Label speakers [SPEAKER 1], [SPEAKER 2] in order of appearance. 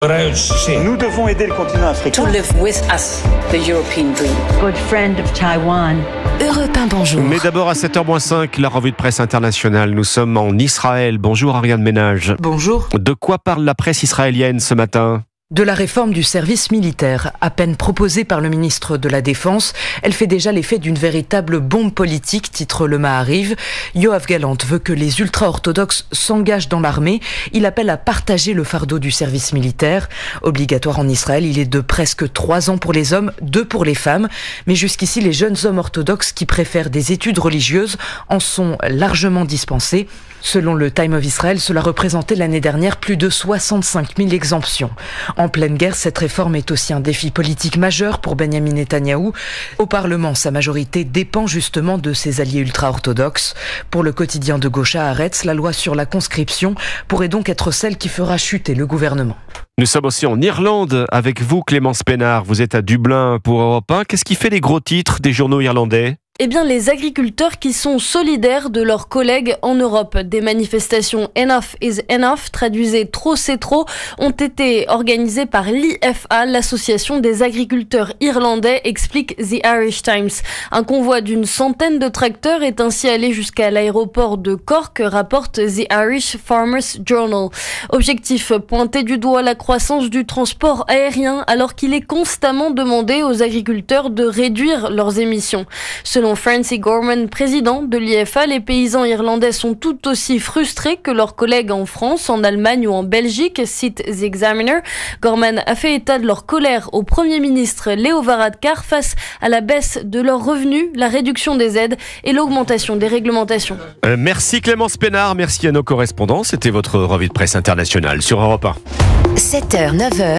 [SPEAKER 1] Nous devons aider le continent africain.
[SPEAKER 2] To live with us, the European dream.
[SPEAKER 3] Good friend of Taiwan.
[SPEAKER 4] Europe 1, bonjour.
[SPEAKER 5] Mais d'abord à 7h05, la revue de presse internationale. Nous sommes en Israël. Bonjour Ariane Ménage.
[SPEAKER 6] Bonjour.
[SPEAKER 5] De quoi parle la presse israélienne ce matin ?
[SPEAKER 6] De la réforme du service militaire, à peine proposée par le ministre de la Défense, elle fait déjà l'effet d'une véritable bombe politique, titre le Maariv. Yoav Gallant veut que les ultra-orthodoxes s'engagent dans l'armée. Il appelle à partager le fardeau du service militaire. Obligatoire en Israël, il est de presque 3 ans pour les hommes, 2 pour les femmes. Mais jusqu'ici, les jeunes hommes orthodoxes qui préfèrent des études religieuses en sont largement dispensés. Selon le Time of Israel, cela représentait l'année dernière plus de 65 000 exemptions. En pleine guerre, cette réforme est aussi un défi politique majeur pour Benyamin Netanyahou. Au Parlement, sa majorité dépend justement de ses alliés ultra-orthodoxes. Pour le quotidien de gauche Haaretz, la loi sur la conscription pourrait donc être celle qui fera chuter le gouvernement.
[SPEAKER 5] Nous sommes aussi en Irlande avec vous, Clémence Pénard. Vous êtes à Dublin pour Europe 1. Qu'est-ce qui fait les gros titres des journaux irlandais ?
[SPEAKER 7] Eh bien, les agriculteurs qui sont solidaires de leurs collègues en Europe. Des manifestations Enough is Enough, traduisez Trop c'est trop, ont été organisées par l'IFA, l'association des agriculteurs irlandais, explique The Irish Times. Un convoi d'une centaine de tracteurs est ainsi allé jusqu'à l'aéroport de Cork, rapporte The Irish Farmers Journal. Objectif, pointer du doigt la croissance du transport aérien alors qu'il est constamment demandé aux agriculteurs de réduire leurs émissions. Selon Francie Gorman, président de l'IFA, les paysans irlandais sont tout aussi frustrés que leurs collègues en France, en Allemagne ou en Belgique, cite The Examiner. Gorman a fait état de leur colère au Premier ministre Leo Varadkar face à la baisse de leurs revenus, la réduction des aides et l'augmentation des réglementations.
[SPEAKER 5] Merci Clémence Pénard, merci à nos correspondants. C'était votre revue de presse internationale sur Europe 1.
[SPEAKER 4] 7h, 9h.